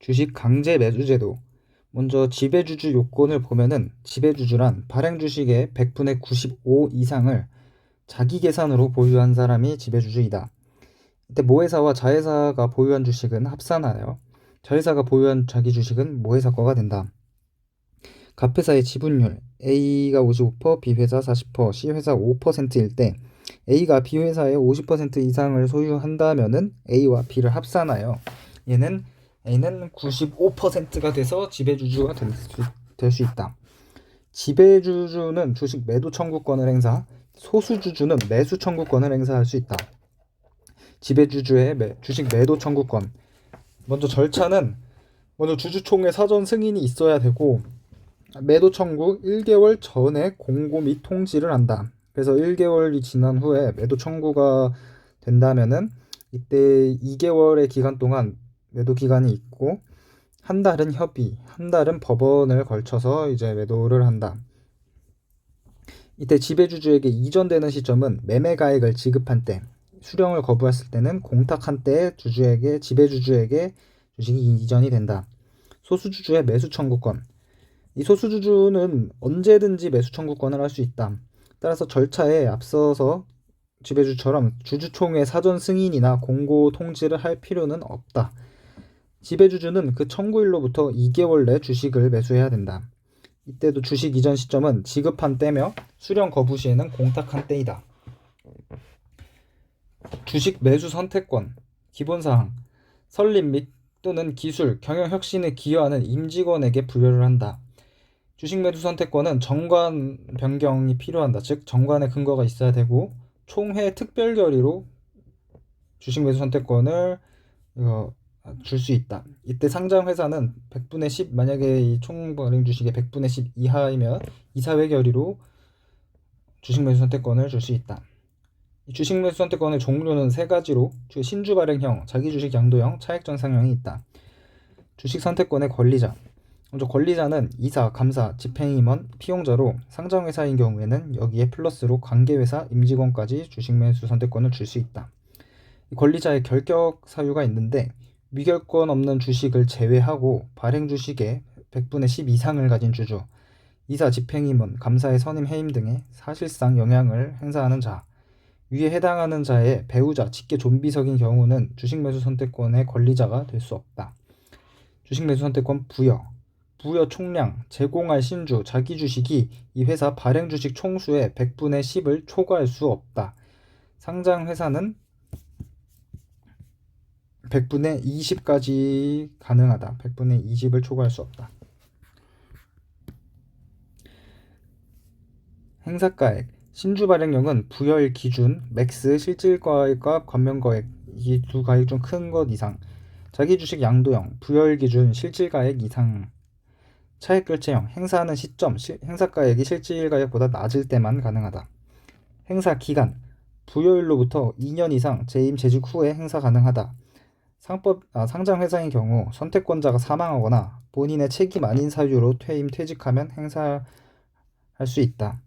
주식 강제 매수 제도. 먼저 지배주주 요건을 보면은 지배주주란 발행 주식의 100분의 95 이상을 자기 계산으로 보유한 사람이 지배주주이다. 이때 모회사와 자회사가 보유한 주식은 합산하여 자회사가 보유한 자기 주식은 모회사 거가 된다. 갑회사의 지분율 A가 55%, B회사 40%, C회사 5%일 때 A가 B회사의 50% 이상을 소유한다면은 A와 B를 합산하여 A는 95%가 돼서 지배주주가 될 수 있다. 지배주주는 주식 매도 청구권을 행사, 소수주주는 매수 청구권을 행사할 수 있다. 지배주주의 주식 매도 청구권. 먼저 절차는 주주총회 사전 승인이 있어야 되고 매도 청구 1개월 전에 공고 및 통지를 한다. 그래서 1개월이 지난 후에 매도 청구가 된다면은 이때 2개월의 기간 동안 매도 기간이 있고 한 달은 협의, 한 달은 법원을 걸쳐서 이제 매도를 한다. 이때 지배주주에게 이전되는 시점은 매매 가액을 지급한 때, 수령을 거부했을 때는 공탁한 때에 지배주주에게 주식이 이전이 된다. 소수주주의 매수 청구권. 이 소수주주는 언제든지 매수 청구권을 할 수 있다. 따라서 절차에 앞서서 지배주처럼 주주총회 사전 승인이나 공고 통지를 할 필요는 없다. 지배주주는 그 청구일로부터 2개월 내 주식을 매수해야 된다. 이때도 주식 이전 시점은 지급한 때며 수령 거부 시에는 공탁한 때이다. 주식 매수 선택권, 기본사항, 설립 및 또는 기술, 경영 혁신에 기여하는 임직원에게 부여를 한다. 주식 매수 선택권은 정관 변경이 필요한다. 즉 정관의 근거가 있어야 되고 총회 특별 결의로 주식 매수 선택권을 줄 수 있다. 이때 상장 회사는 100분의 10, 만약에 이 총 발행 주식의 100분의 10 이하이면 이사회 결의로 주식 매수 선택권을 줄 수 있다. 이 주식 매수 선택권의 종류는 세 가지로 신주 발행형, 자기 주식 양도형, 차액 전상형이 있다. 주식 선택권의 권리자. 먼저 권리자는 이사, 감사, 집행임원, 피용자로 상장회사인 경우에는 여기에 플러스로 관계회사, 임직원까지 주식 매수 선택권을 줄 수 있다. 이 권리자의 결격 사유가 있는데 미결권 없는 주식을 제외하고 발행 주식의 100분의 10 이상을 가진 주주, 이사, 집행임원, 감사의 선임, 해임 등의 사실상 영향을 행사하는 자, 위에 해당하는 자의 배우자, 직계 존비속인 경우는 주식 매수 선택권의 권리자가 될 수 없다. 주식 매수 선택권 부여 총량, 제공할 신주, 자기 주식이 이 회사 발행 주식 총수의 100분의 10을 초과할 수 없다. 상장 회사는 100분의 20까지 가능하다. 100분의 20을 초과할 수 없다. 행사가액. 신주 발행령은 부여일 기준, 맥스, 실질가액과 감면가액, 이 두 가액 중 큰 것 이상. 자기 주식 양도형, 부여일 기준, 실질가액 이상. 차액 결제형, 행사하는 시점, 행사가액이 실질가액보다 낮을 때만 가능하다. 행사 기간, 부여일로부터 2년 이상 재임 재직 후에 행사 가능하다. 상장 회사인 경우 선택권자가 사망하거나 본인의 책임 아닌 사유로 퇴임 퇴직하면 행사할 수 있다.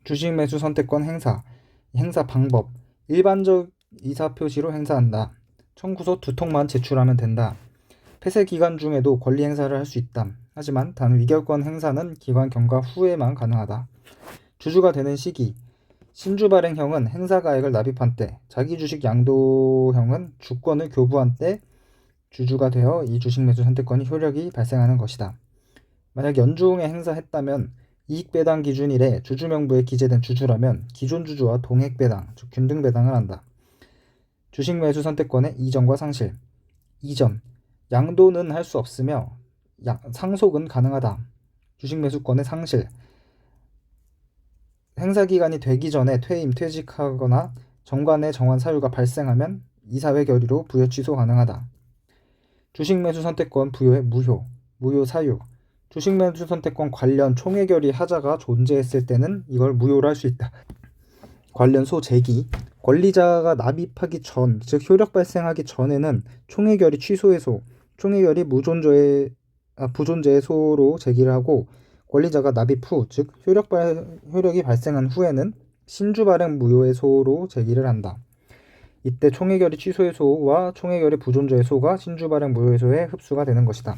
주식 매수 선택권 행사 방법, 일반적 이사 표시로 행사한다. 청구서 2통만 제출하면 된다. 폐쇄 기간 중에도 권리 행사를 할 수 있다. 하지만 단 위결권 행사는 기관 경과 후에만 가능하다. 주주가 되는 시기. 신주 발행형은 행사가액을 납입한 때, 자기 주식 양도형은 주권을 교부한 때 주주가 되어 이 주식 매수 선택권이 효력이 발생하는 것이다. 만약 연중에 행사했다면 이익배당 기준일에 주주 명부에 기재된 주주라면 기존 주주와 동액배당, 즉 균등배당을 한다. 주식 매수 선택권의 이전과 상실. 이전. 양도는 할 수 없으며 상속은 가능하다. 주식 매수권의 상실. 행사 기간이 되기 전에 퇴임, 퇴직하거나 정관에 정한 사유가 발생하면 이사회 결의로 부여 취소 가능하다. 주식 매수 선택권 부여의 무효 사유. 주식 매수 선택권 관련 총회 결의 하자가 존재했을 때는 이걸 무효로 할 수 있다. 관련 제기. 권리자가 납입하기 전, 즉 효력 발생하기 전에는 총회 결의 취소해소, 총회 결의 부존재의 소로 제기를 하고 권리자가 납입 후, 즉 효력이 발생한 후에는 신주 발행 무효의 소로 제기를 한다. 이때 총회결의 취소의 소와 총회결의 부존저의 소가 신주 발행 무효의 소에 흡수가 되는 것이다.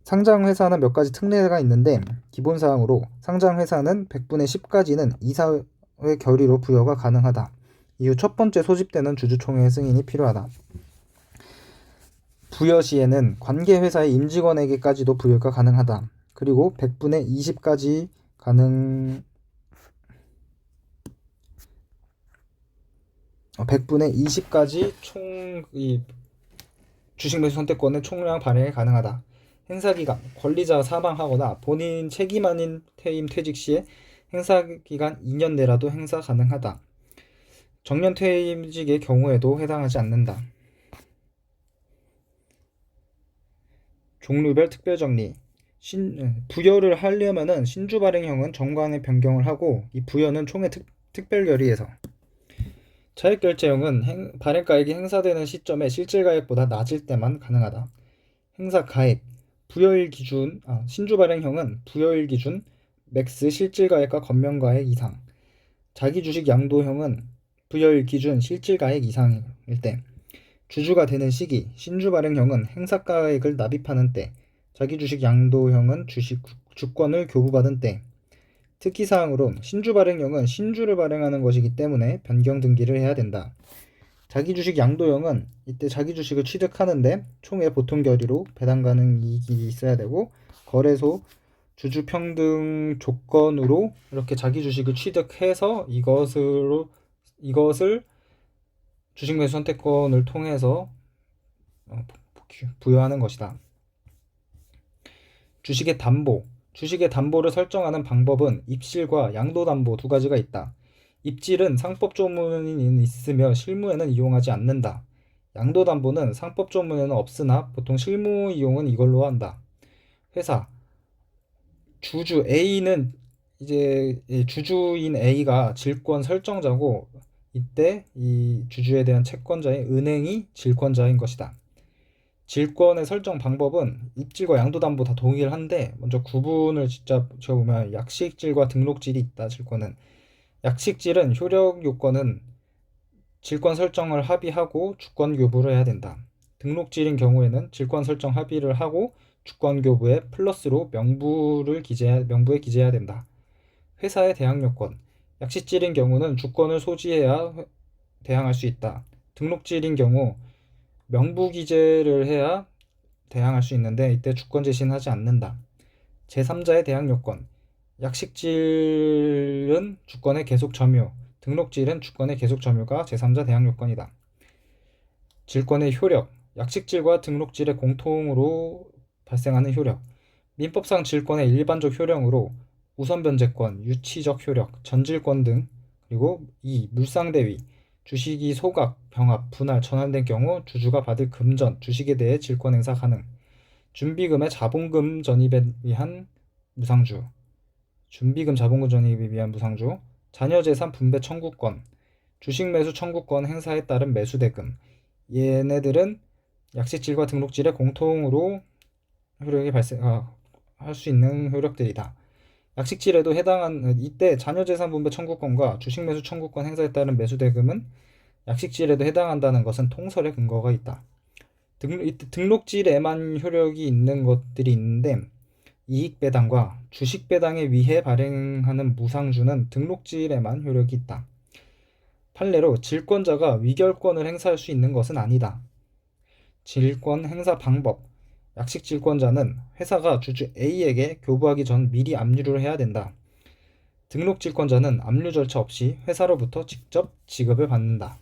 상장회사는 몇 가지 특례가 있는데 기본사항으로 상장회사는 100분의 10까지는 이사회 결의로 부여가 가능하다. 이후 첫 번째 소집되는 주주총회의 승인이 필요하다. 부여 시에는 관계회사의 임직원에게까지도 부여가 가능하다. 그리고 100분의 20까지 가능 100분의 20까지 이 주식매수 선택권의 총량 발행이 가능하다. 행사기간, 권리자가 사망하거나 본인 책임 아닌 퇴임 퇴직 시에 행사기간 2년 내라도 행사 가능하다. 정년 퇴임직의 경우에도 해당하지 않는다. 종류별 특별정리. 부여를 하려면은 신주 발행형은 정관의 변경을 하고 이 부여는 총회 특별결의에서 차액결제형은 발행가액이 행사되는 시점에 실질가액보다 낮을 때만 가능하다. 행사가액 부여일 기준 신주 발행형은 부여일 기준 맥스 실질가액과 건면가액 이상. 자기주식 양도형은 부여일 기준 실질가액 이상일 때. 주주가 되는 시기 신주 발행형은 행사가액을 납입하는 때. 자기주식 양도형은 주권을 교부받은 때. 특기사항으로 신주 발행형은 신주를 발행하는 것이기 때문에 변경 등기를 해야 된다. 자기주식 양도형은 이때 자기주식을 취득하는데 총회 보통 결의로 배당 가능 이익이 있어야 되고 거래소 주주 평등 조건으로 이렇게 자기주식을 취득해서 이것을 주식매수 선택권을 통해서 부여하는 것이다. 주식의 담보. 주식의 담보를 설정하는 방법은 입실과 양도담보 두 가지가 있다. 입질은 상법조문이 있으며 실무에는 이용하지 않는다. 양도담보는 상법조문에는 없으나 보통 실무 이용은 이걸로 한다. 회사. 주주 A는 이제 주주인 A가 질권 설정자고 이때 이 주주에 대한 채권자인 은행이 질권자인 것이다. 질권의 설정 방법은 입질과 양도담보 다 동일한데 먼저 구분을 진짜 지어보면 약식질과 등록질이 있다. 질권은 약식질은 효력 요건은 질권 설정을 합의하고 주권 교부를 해야 된다. 등록질인 경우에는 질권 설정 합의를 하고 주권 교부에 플러스로 명부에 기재해야 된다. 회사의 대항 요건. 약식질인 경우는 주권을 소지해야 대항할 수 있다. 등록질인 경우 명부 기재를 해야 대항할 수 있는데 이때 주권 제시는 하지 않는다. 제3자의 대항 요건. 약식질은 주권의 계속 점유, 등록질은 주권의 계속 점유가 제3자 대항 요건이다. 질권의 효력. 약식질과 등록질의 공통으로 발생하는 효력. 민법상 질권의 일반적 효력으로 우선변제권, 유치적 효력, 전질권 등. 그리고 2. 물상대위. 주식이 소각, 병합, 분할, 전환된 경우 주주가 받을 금전, 주식에 대해 질권 행사 가능. 준비금의 자본금 전입에 위한 무상주. 준비금 자본금 전입에 위한 무상주. 자녀재산 분배 청구권. 주식 매수 청구권 행사에 따른 매수대금. 얘네들은 약식질과 등록질의 공통으로 효력이 발생할 수 있는 효력들이다. 약식질에도 해당한 이때 자녀재산 분배 청구권과 주식 매수 청구권 행사에 따른 매수대금은 약식질에도 해당한다는 것은 통설의 근거가 있다. 등록질에만 효력이 있는 것들이 있는데 이익배당과 주식배당에 위해 발행하는 무상주는 등록질에만 효력이 있다. 판례로 질권자가 위결권을 행사할 수 있는 것은 아니다. 질권 행사 방법. 약식질권자는 회사가 주주 A에게 교부하기 전 미리 압류를 해야 된다. 등록질권자는 압류 절차 없이 회사로부터 직접 지급을 받는다.